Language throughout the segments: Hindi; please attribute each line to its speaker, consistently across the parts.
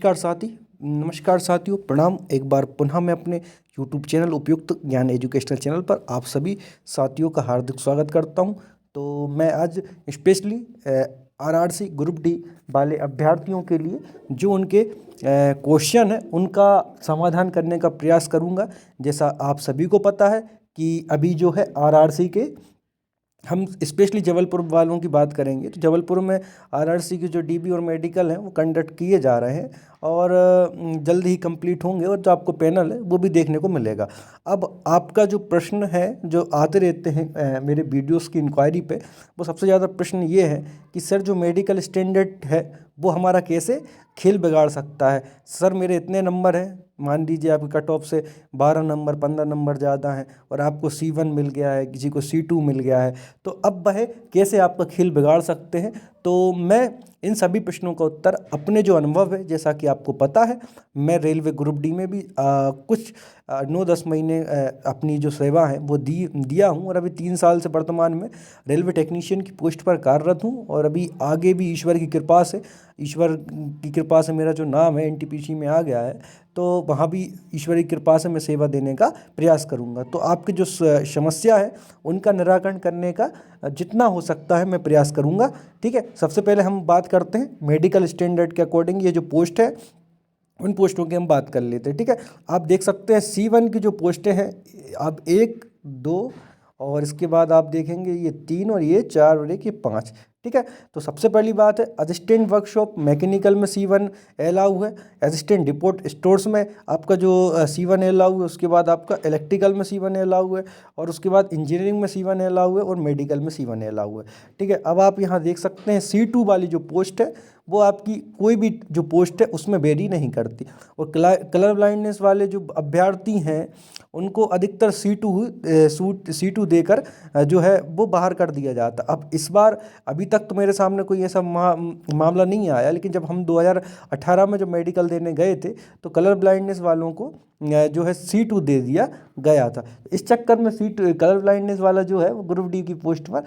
Speaker 1: नमस्कार साथियों, प्रणाम। एक बार पुनः मैं अपने YouTube चैनल उपयुक्त ज्ञान एजुकेशनल चैनल पर आप सभी साथियों का हार्दिक स्वागत करता हूं। तो मैं आज स्पेशली RRC ग्रुप डी वाले अभ्यर्थियों के लिए जो उनके क्वेश्चन है उनका समाधान करने का प्रयास करूंगा। जैसा आप सभी को पता है कि अभी जो है RRC के हम स्पेशली जबलपुर वालों की बात करेंगे तो जबलपुर में RRC के जो DB और मेडिकल हैं वो कंडक्ट किए जा रहे हैं और जल्द ही कंप्लीट होंगे और जो आपको पैनल है वो भी देखने को मिलेगा। अब आपका जो प्रश्न है जो आते रहते हैं मेरे वीडियोस की इंक्वायरी पे, वो सबसे ज़्यादा प्रश्न ये है कि सर जो मेडिकल स्टैंडर्ड है वो हमारा कैसे खेल बिगाड़ सकता है। सर मेरे इतने नंबर हैं, मान लीजिए आपके कट ऑफ से 12 नंबर 15 नंबर ज़्यादा हैं और आपको C1 मिल गया है, किसी को C2 मिल गया है, तो अब वह कैसे आपका खेल बिगाड़ सकते हैं। तो मैं इन सभी प्रश्नों का उत्तर अपने जो अनुभव है, जैसा कि आपको पता है मैं रेलवे ग्रुप डी में भी कुछ 9-10 महीने अपनी जो सेवा है वो दिया हूँ और अभी 3 साल से वर्तमान में रेलवे टेक्नीशियन की पोस्ट पर कार्यरत हूँ और अभी आगे भी ईश्वर की कृपा से मेरा जो नाम है NTPC में आ गया है, तो वहाँ भी ईश्वर की कृपा से मैं सेवा देने का प्रयास करूँगा। तो आपकी जो समस्या है उनका निराकरण करने का जितना हो सकता है मैं प्रयास करूँगा। ठीक है, सबसे पहले हम बात करते हैं मेडिकल स्टैंडर्ड के अकॉर्डिंग ये जो पोस्ट है उन पोस्टों की हम बात कर लेते हैं। ठीक है, आप देख सकते हैं C1 की जो पोस्टें हैं, आप 1, 2 और इसके बाद आप देखेंगे ये 3 और ये 4 और एक ये 5। ठीक है, तो सबसे पहली बात है असिस्टेंट वर्कशॉप मैकेनिकल में C1 अलाउ है, असिस्टेंट डिपोट स्टोर्स में आपका जो C1 अलाउ है, उसके बाद आपका इलेक्ट्रिकल में C1 अलाउ है और उसके बाद इंजीनियरिंग में C1 अलाउ है और मेडिकल में C1 अलाउ है। ठीक है, अब आप यहाँ देख सकते हैं C2 वाली जो पोस्ट है वो आपकी कोई भी जो पोस्ट है उसमें वेरी नहीं करती और कलर ब्लाइंडनेस वाले जो अभ्यर्थी हैं उनको अधिकतर C2 देकर जो है वो बाहर कर दिया जाता। अब इस बार अभी तक तो मेरे सामने कोई ऐसा मामला नहीं आया, लेकिन जब हम 2018 में जब मेडिकल देने गए थे तो कलर ब्लाइंडनेस वालों को जो है C2 दे दिया गया था। इस चक्कर में कलर ब्लाइंडनेस वाला जो है वो ग्रुप डी की पोस्ट पर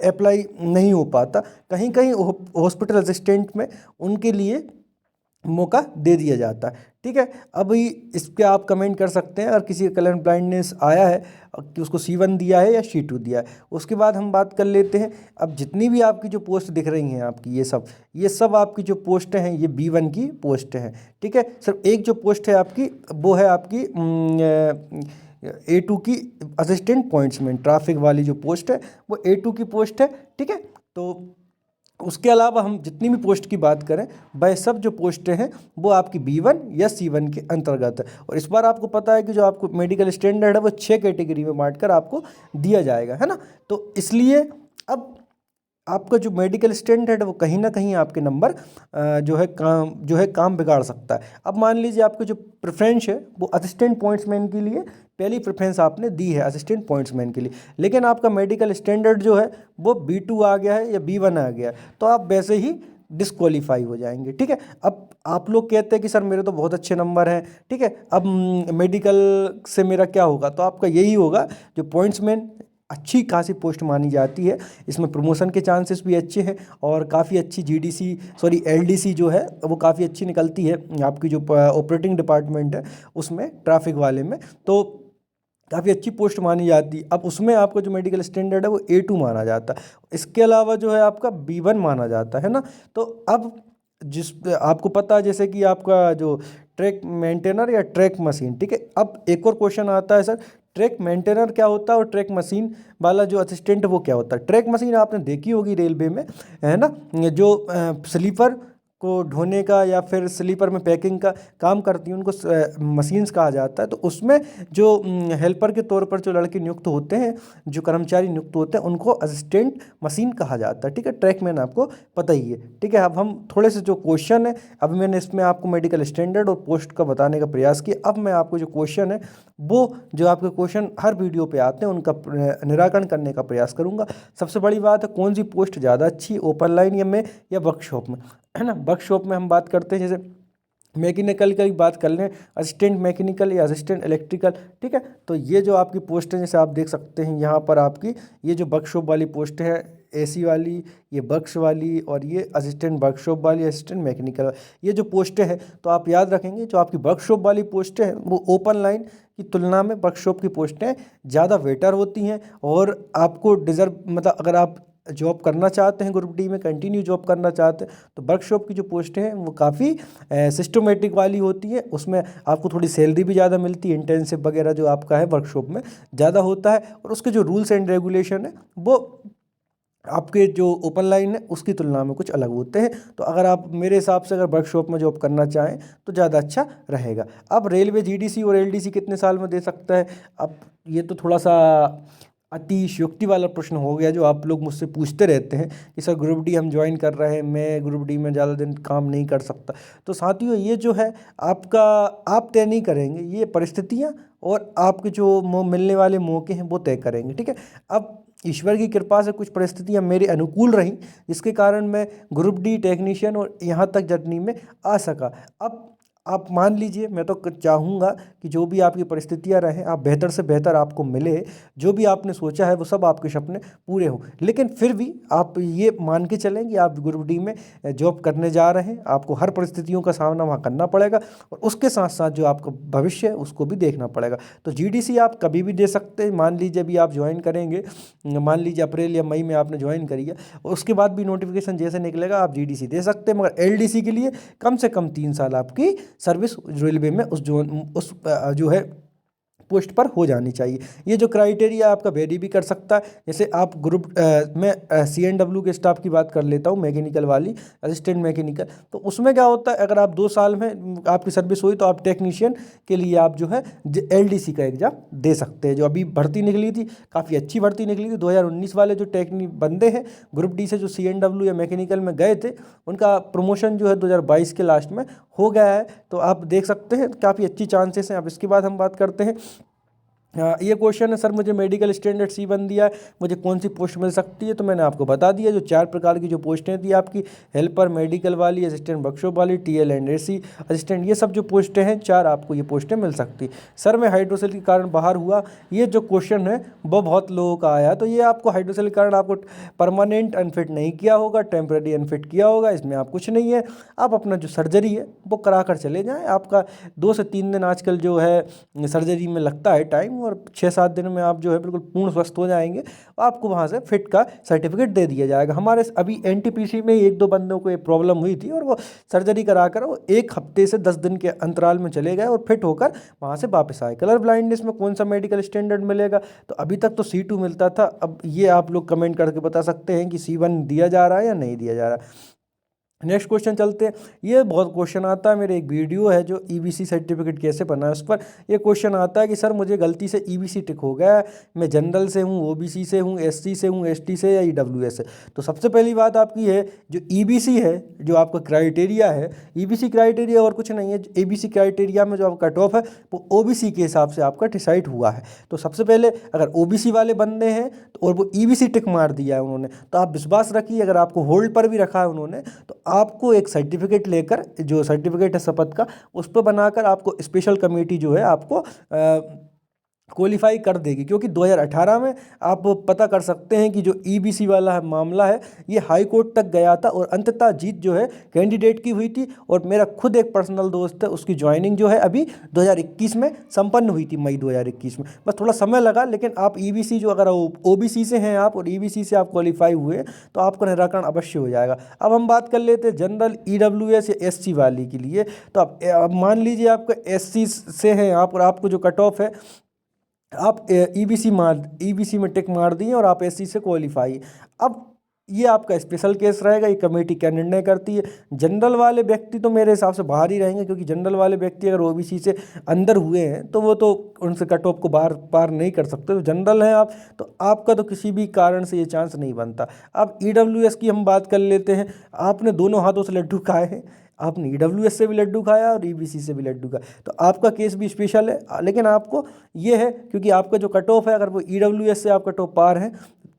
Speaker 1: अप्लाई नहीं हो पाता। कहीं कहीं हॉस्पिटल असिस्टेंट में उनके लिए मौका दे दिया जाता है। ठीक है, अभी इस पर आप कमेंट कर सकते हैं अगर किसी का कलर ब्लाइंडनेस आया है कि उसको C1 दिया है या C2 दिया है। उसके बाद हम बात कर लेते हैं, अब जितनी भी आपकी जो पोस्ट दिख रही हैं आपकी ये सब आपकी जो पोस्टें हैं ये B1 की पोस्टें हैं। ठीक है, सिर्फ एक जो पोस्ट है आपकी वो है आपकी A2 की असिस्टेंट पॉइंट्समैन ट्रैफिक वाली जो पोस्ट है वो A2 की पोस्ट है। ठीक है, तो उसके अलावा हम जितनी भी पोस्ट की बात करें वह सब जो पोस्टें हैं वो आपकी B1 या C1 के अंतर्गत है। और इस बार आपको पता है कि जो आपको मेडिकल स्टैंडर्ड है वो 6 कैटेगरी में बांट कर आपको दिया जाएगा, है ना। तो इसलिए अब आपका जो मेडिकल स्टैंडर्ड है वो कहीं ना कहीं आपके नंबर जो है काम बिगाड़ सकता है। अब मान लीजिए आपकी जो प्रेफरेंस है वो असिस्टेंट पॉइंट्समैन के लिए पहली प्रेफरेंस आपने दी है असिस्टेंट पॉइंट्समैन के लिए, लेकिन आपका मेडिकल स्टैंडर्ड जो है वो B2 आ गया है या B1 आ गया है, तो आप वैसे ही डिस्क्वालीफाई हो जाएंगे। ठीक है, अब आप लोग कहते हैं कि सर मेरे तो बहुत अच्छे नंबर हैं, ठीक है, अब मेडिकल से मेरा क्या होगा, तो आपका यही होगा जो पॉइंट्समैन अच्छी खासी पोस्ट मानी जाती है, इसमें प्रमोशन के चांसेस भी अच्छे हैं और काफ़ी अच्छी LDC जो है वो काफ़ी अच्छी निकलती है आपकी जो ऑपरेटिंग डिपार्टमेंट है उसमें ट्रैफिक वाले में, तो काफ़ी अच्छी पोस्ट मानी जाती है। अब उसमें आपका जो मेडिकल स्टैंडर्ड है वो A2 माना जाता है, इसके अलावा जो है आपका B1 माना जाता है ना। तो अब आपको पता है जैसे कि आपका जो ट्रैक मेंटेनर या ट्रैक मशीन, ठीक है, अब एक और क्वेश्चन आता है सर ट्रैक मेंटेनर क्या होता है और ट्रैक मशीन वाला जो असिस्टेंट वो क्या होता है। ट्रैक मशीन आपने देखी होगी रेलवे में, है ना, जो स्लीपर को ढोने का या फिर स्लीपर में पैकिंग का काम करती हैं उनको मशीन्स कहा जाता है। तो उसमें जो हेल्पर के तौर पर जो लड़के नियुक्त होते हैं, जो कर्मचारी नियुक्त होते हैं उनको असिस्टेंट मशीन कहा जाता है। ठीक है, ट्रैकमैन आपको पता ही है। ठीक है, अब हम थोड़े से जो क्वेश्चन है, अब मैंने इसमें आपको मेडिकल स्टैंडर्ड और पोस्ट का बताने का प्रयास किया। अब मैं आपको जो क्वेश्चन है वो जो आपके क्वेश्चन हर वीडियो पे आते हैं उनका निराकरण करने का प्रयास करूंगा। सबसे बड़ी बात है कौन सी पोस्ट ज़्यादा अच्छी, ओपन लाइन या वर्कशॉप में, है ना। वर्कशॉप में हम बात करते हैं जैसे मैकेनिकल की बात कर लें, असिस्टेंट मैकेनिकल या असिस्टेंट इलेक्ट्रिकल। ठीक है, तो ये जो आपकी पोस्ट है जैसे आप देख सकते हैं यहाँ पर आपकी ये जो वर्कशॉप वाली पोस्ट है एसी वाली, ये वर्क्स वाली, और ये असिस्टेंट वर्कशॉप वाली, असिस्टेंट मैकेनिकल, ये जो पोस्टें हैं तो आप याद रखेंगे जो आपकी वर्कशॉप वाली पोस्टें हैं वो ओपन लाइन की तुलना में वर्कशॉप की पोस्टें ज़्यादा बेटर होती हैं। और आपको डिज़र्व मतलब अगर आप जॉब करना चाहते हैं ग्रुप डी में, कंटिन्यू जॉब करना चाहते हैं, तो वर्कशॉप की जो पोस्टें हैं वो काफ़ी सिस्टमेटिक वाली होती है। उसमें आपको थोड़ी सैलरी भी ज़्यादा मिलती है, इंटर्नशिप वगैरह जो आपका है वर्कशॉप में ज़्यादा होता है, और उसके जो रूल्स एंड रेगुलेशन है वो आपके जो ओपन लाइन है उसकी तुलना में कुछ अलग होते हैं। तो अगर आप मेरे हिसाब से अगर वर्कशॉप में जॉब करना चाहें तो ज़्यादा अच्छा रहेगा। अब रेलवे जीडीसी और एलडीसी कितने साल में दे सकता है, अब ये तो थोड़ा सा अतिशयोक्ति वाला प्रश्न हो गया जो आप लोग मुझसे पूछते रहते हैं कि सर ग्रुप डी हम ज्वाइन कर रहे हैं, मैं ग्रुप डी में ज़्यादा दिन काम नहीं कर सकता। तो साथियों ये जो है आपका, आप तय नहीं करेंगे, ये परिस्थितियाँ और आपके जो मिलने वाले मौके हैं वो तय करेंगे। ठीक है, अब ईश्वर की कृपा से कुछ परिस्थितियाँ मेरे अनुकूल रहीं जिसके कारण मैं ग्रुप डी टेक्नीशियन और यहाँ तक जर्नी में आ सका। अब आप मान लीजिए, मैं तो चाहूँगा कि जो भी आपकी परिस्थितियाँ रहें आप बेहतर से बेहतर आपको मिले, जो भी आपने सोचा है वो सब आपके सपने पूरे हों। लेकिन फिर भी आप ये मान के चलें कि आप ग्रुप डी में जॉब करने जा रहे हैं, आपको हर परिस्थितियों का सामना वहाँ करना पड़ेगा और उसके साथ साथ जो आपका भविष्य है उसको भी देखना पड़ेगा। तो जीडीसी आप कभी भी दे सकते हैं। मान लीजिए अभी आप ज्वाइन करेंगे, मान लीजिए अप्रैल या मई में आपने ज्वाइन करी है, उसके बाद भी नोटिफिकेशन जैसे निकलेगा आप जीडीसी दे सकते हैं, मगर एलडीसी के लिए कम से कम 3 साल आपकी सर्विस रेलवे में उस जो है पोस्ट पर हो जानी चाहिए। ये जो क्राइटेरिया आपका वेरी भी कर सकता है, जैसे आप ग्रुप मैं CNW के स्टाफ की बात कर लेता हूँ, मैकेनिकल वाली, असिस्टेंट मैकेनिकल। तो उसमें क्या होता है, अगर आप 2 साल में आपकी सर्विस हुई तो आप टेक्नीशियन के लिए आप जो है LDC का एग्ज़ाम दे सकते हैं। जो अभी भर्ती निकली थी, काफ़ी अच्छी भर्ती निकली थी, 2019 वाले जो बंदे हैं ग्रुप डी से जो CNW या मैकेनिकल में गए थे, उनका प्रमोशन जो है 2022 के लास्ट में हो गया है। तो आप देख सकते हैं काफ़ी अच्छी चांसेस हैं। अब इसके बाद हम बात करते हैं, ये क्वेश्चन है, सर मुझे मेडिकल स्टैंडर्ड C1 दिया है, मुझे कौन सी पोस्ट मिल सकती है। तो मैंने आपको बता दिया जो 4 प्रकार की जो पोस्टें थी आपकी, हेल्पर, मेडिकल वाली, असिस्टेंट वर्कशॉप वाली, TL एंड AC असिस्टेंट, ये सब जो पोस्टें हैं 4 आपको ये पोस्टें मिल सकती। सर मैं हाइड्रोसेल के कारण बाहर हुआ, ये जो क्वेश्चन है वो बहुत लोगों का आया। तो ये आपको हाइड्रोसेल के कारण आपको परमानेंट अनफिट नहीं किया होगा, टेम्प्रेरी अनफिट किया होगा, इसमें आप कुछ नहीं है। आप अपना जो सर्जरी है वो करा कर चले जाएँ। आपका 2 से 3 दिन आजकल जो है सर्जरी में लगता है टाइम, और 6-7 दिन में आप जो है बिल्कुल पूर्ण स्वस्थ हो जाएंगे। आपको वहाँ से फिट का सर्टिफिकेट दे दिया जाएगा। हमारे अभी NTPC में 1-2 बंदों को ये प्रॉब्लम हुई थी और वो सर्जरी करा कर वो 1 हफ्ते से 10 दिन के अंतराल में चले गए और फिट होकर वहाँ से वापस आए। कलर ब्लाइंडनेस में कौन सा मेडिकल स्टैंडर्ड मिलेगा, तो अभी तक तो C2 मिलता था। अब ये आप लोग कमेंट करके बता सकते हैं कि C1 दिया जा रहा है या नहीं दिया जा रहा है। नेक्स्ट क्वेश्चन चलते हैं। ये बहुत क्वेश्चन आता है, मेरे एक वीडियो है जो EBC सर्टिफिकेट कैसे बना है उस पर ये क्वेश्चन आता है कि सर मुझे गलती से EBC टिक हो गया है, मैं जनरल से हूँ, OBC से हूँ, SC से हूँ, ST से या EWS से। तो सबसे पहली बात आपकी है जो EBC है, जो आपका क्राइटेरिया है, EBC क्राइटेरिया और कुछ नहीं है। ABC क्राइटेरिया में जो आपका कट ऑफ है वो OBC के हिसाब से आपका डिसाइड हुआ है। तो सबसे पहले अगर OBC वाले बंदे हैं तो और वो EBC टिक मार दिया है उन्होंने, तो आप विश्वास रखिए, अगर आपको होल्ड पर भी रखा है उन्होंने, तो आपको एक सर्टिफिकेट लेकर, जो सर्टिफिकेट है शपथ का, उस पर बनाकर आपको स्पेशल कमेटी जो है आपको क्वालिफाई कर देगी। क्योंकि 2018 में आप पता कर सकते हैं कि जो EBC वाला मामला है ये हाई कोर्ट तक गया था और अंततः जीत जो है कैंडिडेट की हुई थी। और मेरा खुद एक पर्सनल दोस्त है, उसकी ज्वाइनिंग जो है अभी 2021 में संपन्न हुई थी, मई 2021 में। बस थोड़ा समय लगा, लेकिन आप EBC जो अगर OBC से हैं आप और EBC से आप क्वालिफाई हुए तो आपका निराकरण अवश्य हो जाएगा। अब हम बात कर लेते हैं जनरल, EWS या SC वाली के लिए। तो आप मान लीजिए आपका SC से हैं आप और आपको जो कट ऑफ है, आप EBC में टिक मार दिए और आप SC से क्वालिफाई। अब ये आपका स्पेशल केस रहेगा, ये कमेटी क्या निर्णय करती है। जनरल वाले व्यक्ति तो मेरे हिसाब से बाहर ही रहेंगे, क्योंकि जनरल वाले व्यक्ति अगर OBC से अंदर हुए हैं तो वो तो उनसे कट ऑफ को पार नहीं कर सकते। तो जनरल हैं आप, तो आपका तो किसी भी कारण से ये चांस नहीं बनता। अब EWS की हम बात कर लेते हैं। आपने दोनों हाथों से लड्डू खाए हैं, आपने EWS से भी लड्डू खाया और EBC से भी लड्डू खाया, तो आपका केस भी स्पेशल है। लेकिन आपको ये है, क्योंकि आपका जो कट ऑफ है, अगर वो EWS से आप कट ऑफ पार हैं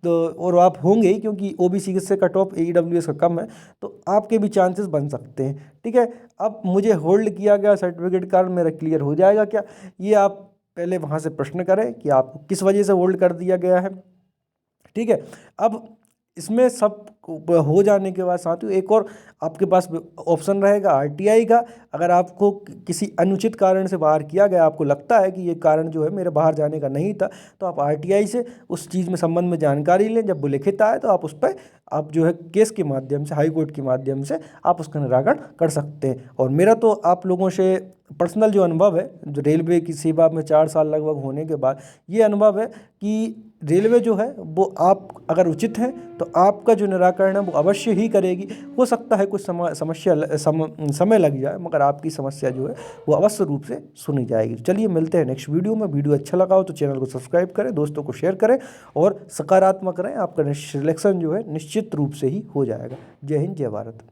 Speaker 1: तो, और आप होंगे ही, क्योंकि OBC से कट ऑफ EWS का कम है, तो आपके भी चांसेस बन सकते हैं। ठीक है, अब मुझे होल्ड किया गया सर्टिफिकेट कारण मेरा क्लियर हो जाएगा क्या, ये आप पहले वहाँ से प्रश्न करें कि आपको किस वजह से होल्ड कर दिया गया है। ठीक है, अब इसमें सब हो जाने के बाद साथियों एक और आपके पास ऑप्शन रहेगा आरटीआई का। अगर आपको किसी अनुचित कारण से बाहर किया गया, आपको लगता है कि ये कारण जो है मेरे बाहर जाने का नहीं था, तो आप आरटीआई से उस चीज़ में संबंध में जानकारी लें। जब वो लिखित आए तो आप उस पर आप जो है केस के माध्यम से, हाई कोर्ट के माध्यम से आप उसका निराकरण कर सकते हैं। और मेरा तो आप लोगों से पर्सनल जो अनुभव है, जो रेलवे की सेवा में 4 साल लगभग होने के बाद ये अनुभव है कि रेलवे जो है वो आप अगर उचित हैं तो आपका जो निराकरण है वो अवश्य ही करेगी। हो सकता है कुछ समय लग जाए, मगर आपकी समस्या जो है वो अवश्य रूप से सुनी जाएगी। चलिए मिलते हैं नेक्स्ट वीडियो में। वीडियो अच्छा लगा हो तो चैनल को सब्सक्राइब करें, दोस्तों को शेयर करें और सकारात्मक रहें। आपका सिलेक्शन जो है निश्चित रूप से ही हो जाएगा। जय हिंद, जय भारत।